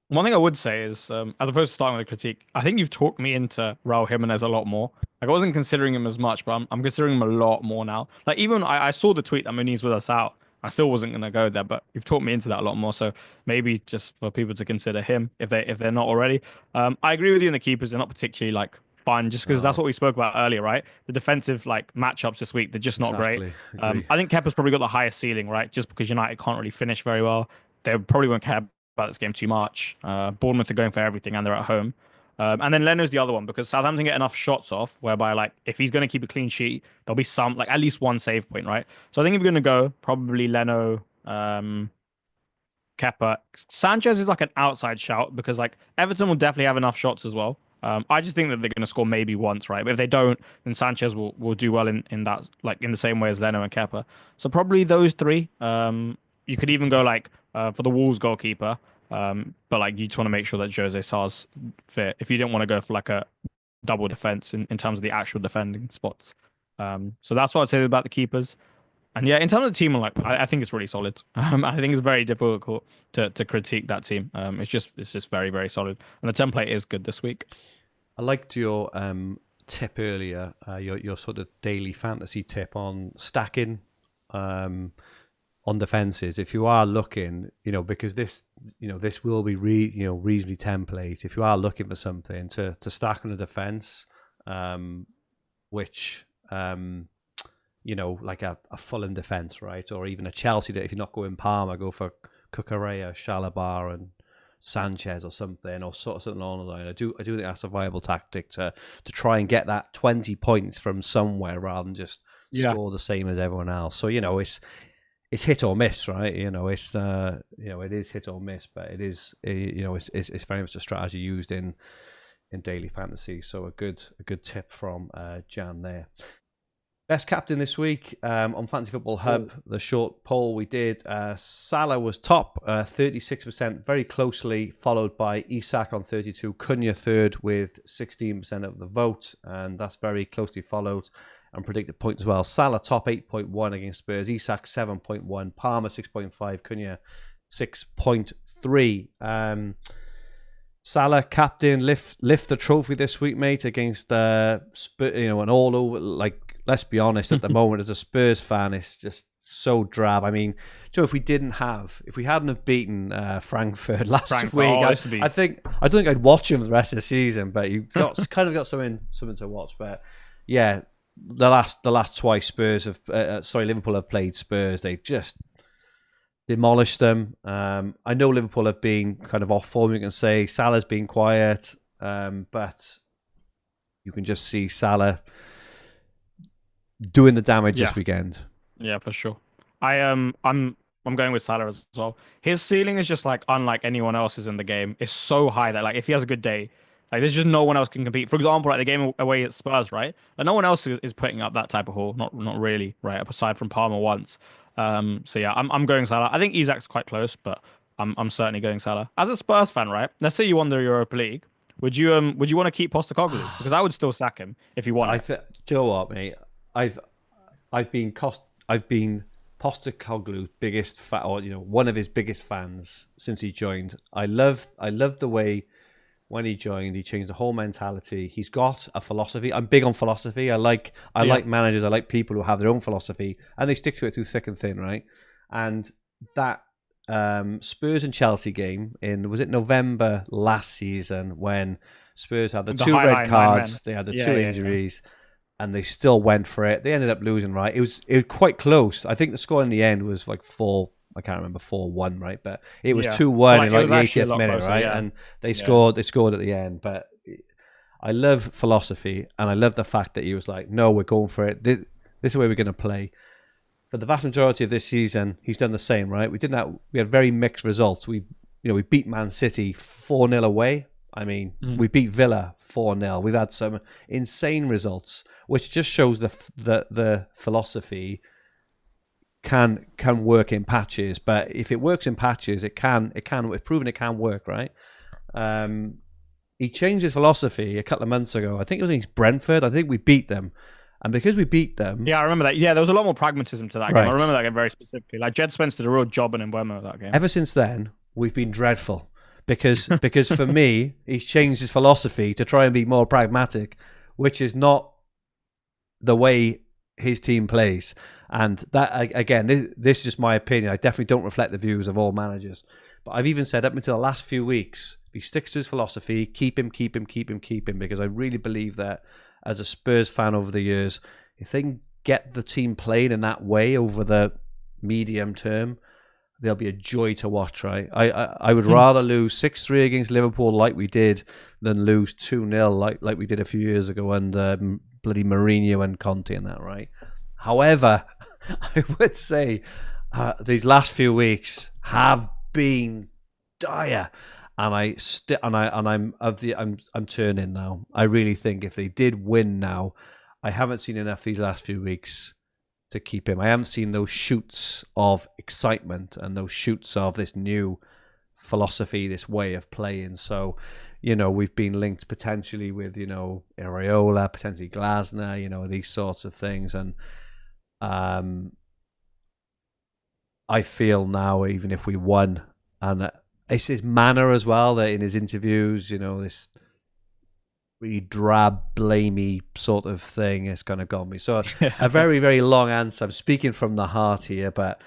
One thing I would say is, as opposed to starting with a critique, I think you've talked me into Raul Jimenez a lot more. Like I wasn't considering him as much, but I'm considering him a lot more now. Like even I saw the tweet that Muniz with us out. I still wasn't going to go there, but you've taught me into that a lot more. So maybe just for people to consider him if they're not already. I agree with you in the keepers. They're not particularly like fun, just because that's what we spoke about earlier, right? The defensive like matchups this week, they're just not great. I think Kepa's probably got the highest ceiling, right? Just because United can't really finish very well. They probably won't care about this game too much. Bournemouth are going for everything and they're at home. And then Leno's the other one, because Southampton get enough shots off whereby like if he's going to keep a clean sheet, there'll be some like at least one save point, right? So I think if you're going to go, probably Leno, Kepa. Sanchez is like an outside shout, because like Everton will definitely have enough shots as well. I just think that they're going to score maybe once, right? But if they don't, then Sanchez will do well in that, like in the same way as Leno and Kepa. So probably those three. You could even go like for the Wolves goalkeeper. But like you just want to make sure that Jose Sar's fit if you didn't want to go for like a double defense in terms of the actual defending spots. So that's what I'd say about the keepers. And yeah, in terms of the team, I think it's really solid. I think it's very difficult to critique that team. It's just very, very solid. And the template is good this week. I liked your tip earlier, your sort of daily fantasy tip on stacking on defenses. If you are looking, because this will be reasonably template. If you are looking for something to stack on a defense, which like a Fulham defense, right, or even a Chelsea. If you're not going Palmer, go for Cucurella, Chalobah, and Sanchez or something, or sort of something along the line. I do think that's a viable tactic to try and get that 20 points from somewhere rather than just Yeah. score the same as everyone else. So it's hit or miss, right? It is hit or miss, but it is it's very much a strategy used in daily fantasy. So a good tip from Jan there. Best captain this week on Fantasy Football Hub, the short poll we did. Salah was top, 36%, very closely followed by Isak on 32, Cunha third with 16% of the vote, and that's very closely followed and predicted points as well. Salah top 8.1 against Spurs, Isak 7.1, Palmer 6.5, Cunha 6.3. Salah, captain, lift the trophy this week, mate, against Spurs, and all over, like, let's be honest, at the moment, as a Spurs fan, it's just so drab. I mean, if we hadn't have beaten Frankfurt last week, I don't think I'd watch him for the rest of the season, but you got something to watch. But yeah, the last twice Liverpool have played Spurs, they just demolished them. I know Liverpool have been kind of off form, you can say. Salah's been quiet, but you can just see Salah doing the damage this weekend. Yeah, for sure. I'm going with Salah as well. His ceiling is just like unlike anyone else's in the game. It's so high that like if he has a good day, like there's just no one else can compete. For example, like the game away at Spurs, right? Like no one else is putting up that type of haul. Not really, right? Aside from Palmer once. So yeah, I'm going Salah. I think Isak's quite close, but I'm certainly going Salah. As a Spurs fan, right? Let's say you won the Europa League. Would you want to keep Postecoglou? Because I would still sack him if you want. Do you know what, mate? I've been Postecoglou's biggest fan, or one of his biggest fans since he joined. I love the way when he joined, he changed the whole mentality. He's got a philosophy. I'm big on philosophy. I like managers. I like people who have their own philosophy and they stick to it through thick and thin, right? And that Spurs and Chelsea game was it November last season when Spurs had the two red cards, they had the two injuries. Yeah. And they still went for it. They ended up losing, right? It was quite close. I think the score in the end was like 4-1, right? But it was 2-1 in like the 80th minute, right? Yeah. And they scored at the end. But I love philosophy, and I love the fact that he was like, no, we're going for it. This is the way we're going to play. For the vast majority of this season, he's done the same, right? We had very mixed results. We beat Man City 4-0 away. I mean, we beat Villa 4-0. We've had some insane results, which just shows the philosophy can work in patches. But if it works in patches, it can. We've proven it can work, right? He changed his philosophy a couple of months ago. I think it was against Brentford. I think we beat them. And because we beat them... Yeah, I remember that. Yeah, there was a lot more pragmatism to that game. I remember that game very specifically. Like, Jed Spence did a real job in Mbeumo that game. Ever since then, we've been dreadful. Because for me, he's changed his philosophy to try and be more pragmatic, which is not the way his team plays. And that, again, this is just my opinion. I definitely don't reflect the views of all managers. But I've even said up until the last few weeks, if he sticks to his philosophy, keep him, because I really believe that as a Spurs fan over the years, if they can get the team playing in that way over the medium term, they'll be a joy to watch, right? I would rather lose 6-3 against Liverpool like we did than lose 2-0 like we did a few years ago under bloody Mourinho and Conte and that, right? However, I would say these last few weeks have been dire, and I'm turning now. I really think if they did win now, I haven't seen enough these last few weeks to keep him. I haven't seen those shoots of excitement and those shoots of this new philosophy, this way of playing. So, we've been linked potentially with, Areola, potentially Glasner, these sorts of things. And I feel now, even if we won, and it's his manner as well, that in his interviews, this really drab, blamey sort of thing has kind of got me. So a very, very long answer. I'm speaking from the heart here, but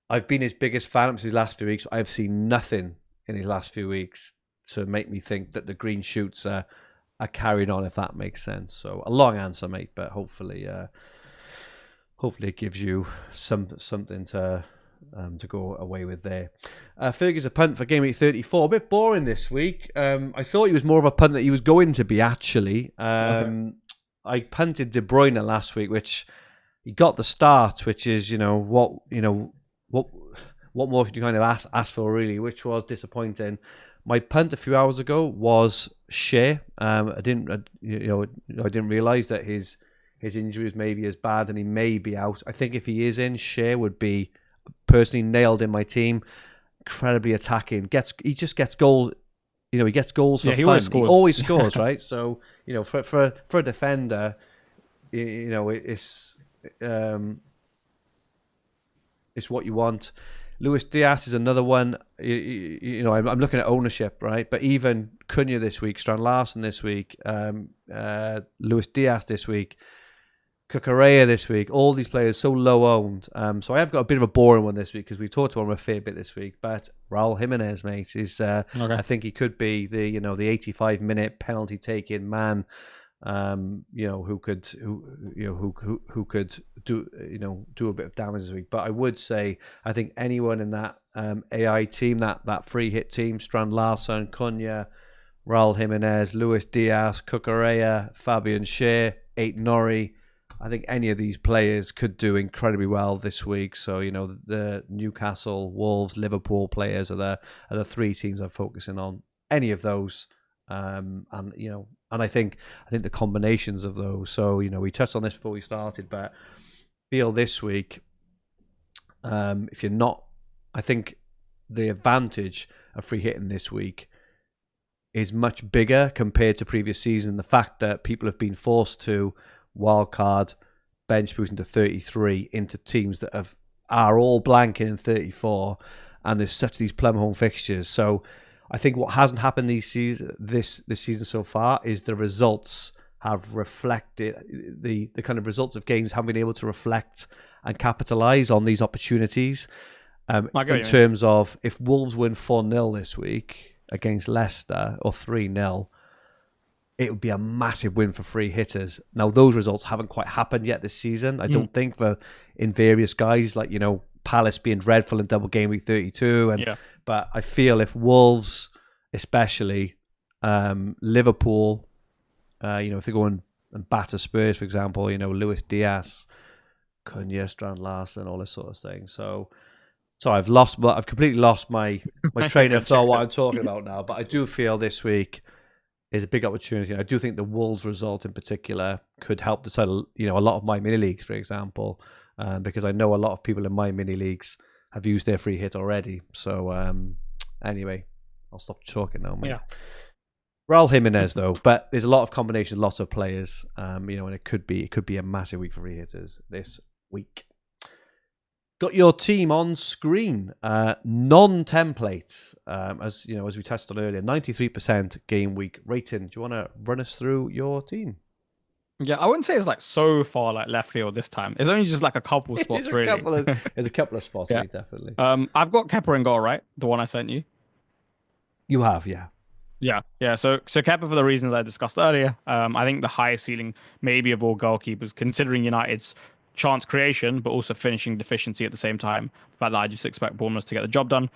I've been his biggest fan of his last few weeks. I've seen nothing in his last few weeks to make me think that the green shoots are carried on, if that makes sense. So a long answer, mate, but hopefully it gives you something to to go away with there. Fergie's a punt for game week 34. A bit boring this week. I thought he was more of a punt that he was going to be, actually. Okay. I punted De Bruyne last week, which he got the start, which is, what more could you kind of ask for, really, which was disappointing. My punt a few hours ago was Shea. I didn't realize that his injury was maybe as bad, and he may be out. I think if he is in, Shea would be personally nailed in my team. Incredibly attacking. He just gets goals. He gets goals for fun. He always scores, right? So for a defender, it's what you want. Luis Diaz is another one. I'm looking at ownership, right? But even Cunha this week, Strand Larsen this week, Luis Diaz this week, Cucurella this week, all these players so low owned. So I have got a bit of a boring one this week because we talked about him a fair bit this week. But Raul Jimenez, mate, is okay. I think he could be the 85-minute penalty taking man. Who could do a bit of damage this week. But I would say I think anyone in that AI team, that free hit team, Strand Larsen, Cunha, Raul Jimenez, Luis Diaz, Cucurella, Fabian Schär, Nori. I think any of these players could do incredibly well this week. So the Newcastle, Wolves, Liverpool players are the three teams I'm focusing on. Any of those, and I think the combinations of those. So we touched on this before we started, but feel this week, if you're not, I think the advantage of free hitting this week is much bigger compared to previous season. The fact that people have been forced to wildcard bench boosting to 33 into teams that are all blanking in 34, and there's such these plum home fixtures. So I think what hasn't happened this season so far is the results have reflected the kind of results of games haven't been able to reflect and capitalize on these opportunities. In terms of if Wolves win 4-0 this week against Leicester or 3-0, it would be a massive win for free hitters. Now, those results haven't quite happened yet this season. I don't think in various guys, like, Palace being dreadful in double game week 32. But I feel if Wolves, especially, Liverpool, if they go and batter Spurs, for example, Luis Diaz, Cunha, Strand Larsen, all this sort of thing. So I've completely lost my train of thought what I'm talking about now. But I do feel this week is a big opportunity. I do think the Wolves result in particular could help decide, a lot of my mini leagues, for example, because I know a lot of people in my mini leagues have used their free hit already. So anyway, I'll stop talking now, mate. Yeah. Raul Jimenez though, but there's a lot of combinations, lots of players, and it could be a massive week for free hitters this week. Got your team on screen. Non-templates, as we touched on earlier, 93% game week rating. Do you want to run us through your team? Yeah, I wouldn't say it's so far left field this time. It's only just a couple spots, really. There's a couple of spots, yeah. Mate, definitely. I've got Kepa in goal, right? The one I sent you. You have, yeah. Yeah. So Kepa, for the reasons I discussed earlier, I think the highest ceiling maybe of all goalkeepers, considering United's chance creation, but also finishing deficiency at the same time. The fact that I just expect Bournemouth to get the job done.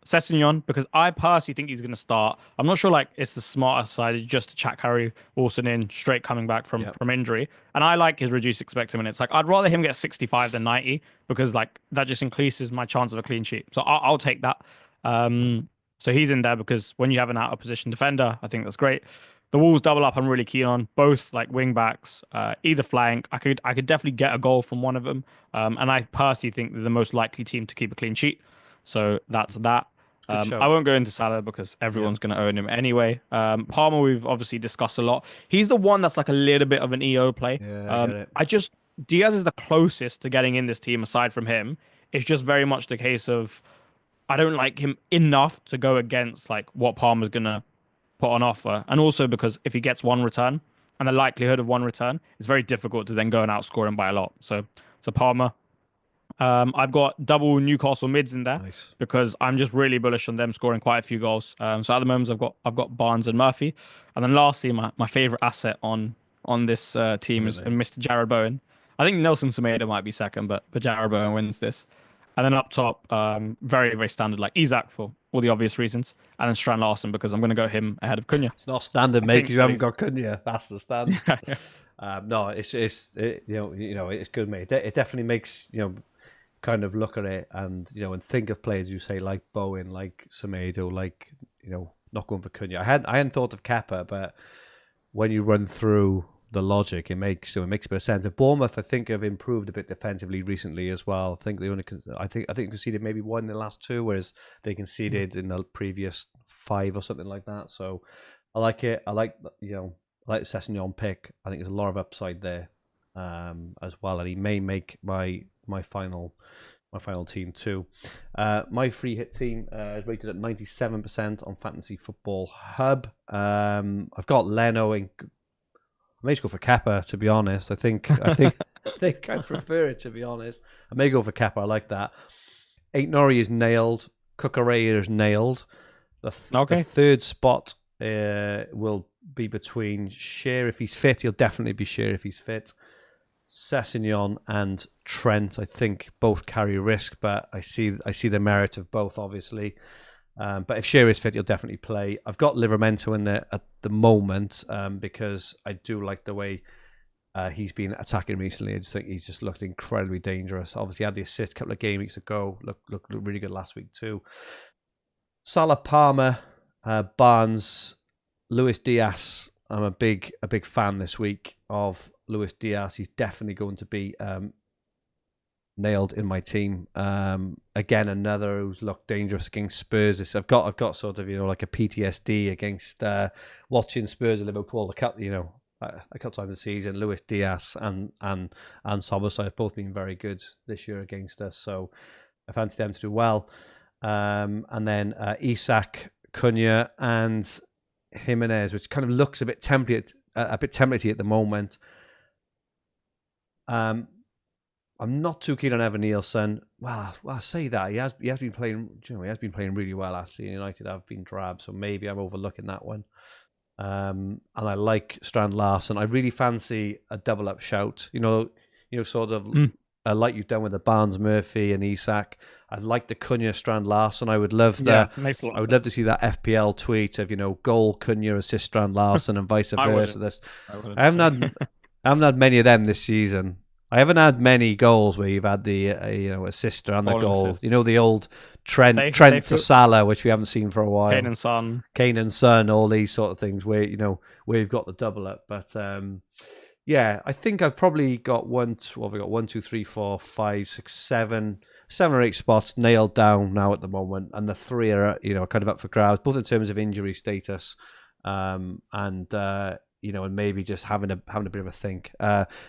Sessegnon, because I personally think he's going to start. I'm not sure it's the smarter side just to chuck Harry Wilson in straight coming back from injury. And I like his reduced expected minutes. I'd rather him get 65 than 90 because that just increases my chance of a clean sheet. So I'll take that. So he's in there because when you have an out of position defender, I think that's great. The Wolves double up I'm really keen on, both wing backs, either flank. I could definitely get a goal from one of them. And I personally think they're the most likely team to keep a clean sheet. So that's that. I won't go into Salah because everyone's going to own him anyway. Palmer, we've obviously discussed a lot. He's the one that's a little bit of an EO play. Yeah, Diaz is the closest to getting in this team aside from him. It's just very much the case of I don't like him enough to go against what Palmer's going to put on offer. And also because if he gets one return and the likelihood of one return, it's very difficult to then go and outscore him by a lot. So Palmer. I've got double Newcastle mids in there because I'm just really bullish on them scoring quite a few goals. So at the moment I've got Barnes and Murphy. And then lastly, my favorite asset on this team is Mr. Jared Bowen. I think Nelson Semedo might be second, but Jared Bowen wins this. And then up top, very, very standard, like Isak for all the obvious reasons. And then Strand Larson because I'm going to go him ahead of Cunha. It's not standard, I mate, think because you for haven't these. got Cunha. That's the standard. Yeah, yeah. No, it's good, mate. It definitely makes kind of look at it and and think of players you say like Bowen, like Semedo, like not going for Cunha. I hadn't thought of Kepa, but when you run through the logic, it makes a bit of sense. Bournemouth, I think, have improved a bit defensively recently as well. I think I think conceded maybe one in the last two, whereas they conceded in the previous five or something like that. So I like it. I like I like the Sessegnon pick. I think there's a lot of upside there as well, and he may make my final team too. My free hit team is rated at 97% on Fantasy Football Hub. I've got Leno in. I may just go for Kepa, to be honest. I think I prefer it, to be honest. I may go for Kepa. I like that. Nori is nailed. Cucurella is nailed. The third spot will be between Shearer if he's fit. He'll definitely be Shearer if he's fit. Sessegnon and Trent, I think, both carry risk, but I see the merit of both, obviously. But if Shearer is fit, he'll definitely play. I've got Livramento in there at the moment because I do like the way he's been attacking recently. I just think he's just looked incredibly dangerous. Obviously, he had the assist a couple of game weeks ago. Looked really good last week too. Salah, Palmer, Barnes, Luis Diaz. I'm a big fan this week of Luis Diaz. He's definitely going to be nailed in my team. Again, another who's looked dangerous against Spurs. I've got sort of like a PTSD against watching Spurs at Liverpool. A couple times this season. Luis Diaz and Soboslai have both been very good this year against us. So I fancy them to do well. And then Isak, Cunha, and Jimenez, which kind of looks a bit template at the moment. I'm not too keen on Evan Nielsen. Well, I say that he has been playing. He has been playing really well actually. United have been drab, so maybe I'm overlooking that one. And I like Strand Larson. I really fancy a double up shout. Sort of like you've done with the Barnes, Murphy, and Isak. I'd like the Cunha, Strand Larson. I would love love to see that FPL tweet of goal Cunha, assist Strand Larson, and vice versa. I haven't had many of them this season. I haven't had many goals where you've had the assister and the goal. Assist. The old Trent to Salah, which we haven't seen for a while. Kane and Son, all these sort of things where you've got the double up. But I think I've probably got one, two, three, four, five, six, seven or eight spots nailed down now at the moment, and the three are kind of up for grabs, both in terms of injury status, and maybe just having a bit of a think.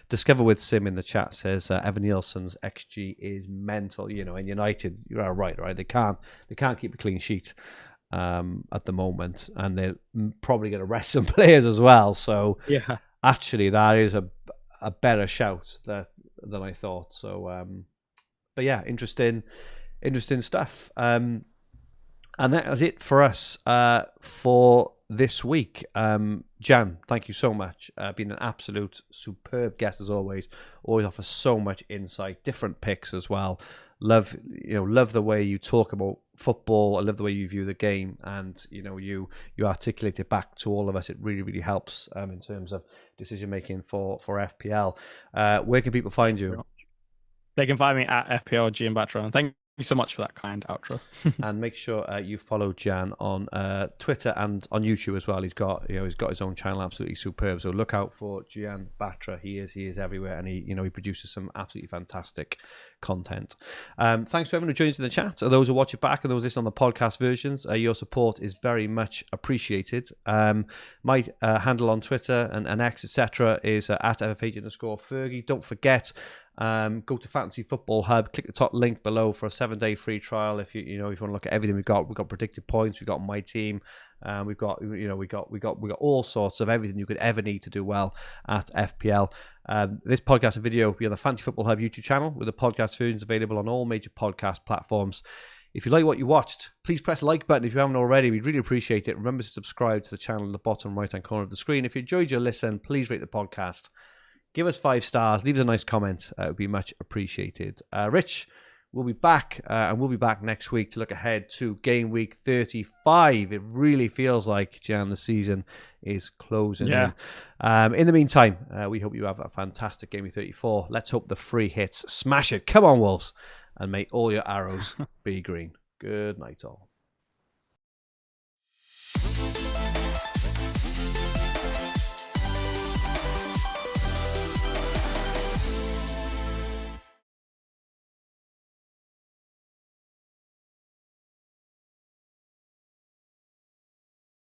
Discover with Sim in the chat says Evan Nielsen's XG is mental. And United, you are right. They can't keep a clean sheet at the moment, and they're probably going to rest some players as well. So yeah, actually, that is a better shout than I thought. So, but yeah, interesting stuff. And that was it for us for this week. Jan, thank you so much. Been an absolute superb guest as always. Always offers so much insight, different picks as well. Love the way you talk about football. I love the way you view the game, and you articulate it back to all of us. It really, really helps in terms of decision making for FPL. Where can people find you? They can find me at FPL Jian Batra. And thank you so much for that kind outro. And make sure you follow Jan on Twitter and on YouTube as well. He's got his own channel, absolutely superb. So look out for Jian Batra. He is everywhere, and he produces some absolutely fantastic content. Thanks to everyone who joins in the chat. Those who watch it back and those listening on the podcast versions, your support is very much appreciated. My handle on Twitter and X, etc., is at FFH_Fergi. Don't forget. Go to Fantasy Football Hub, click the top link below for a 7-day free trial. If you want to look at everything we've got predicted points, we've got my team, we've got all sorts of everything you could ever need to do well at FPL. This podcast and video will be on the Fantasy Football Hub YouTube channel, with the podcast versions available on all major podcast platforms. If you like what you watched, please press the like button if you haven't already. We'd really appreciate it. Remember to subscribe to the channel at the bottom right hand corner of the screen. If you enjoyed your listen, please rate the podcast. Give us 5 stars. Leave us a nice comment. It would be much appreciated. Rich, we'll be back, and we'll be back next week to look ahead to game week 35. It really feels like, Jian, the season is closing in. In the meantime, we hope you have a fantastic game week 34. Let's hope the free hits smash it. Come on, Wolves, and may all your arrows be green. Good night, all.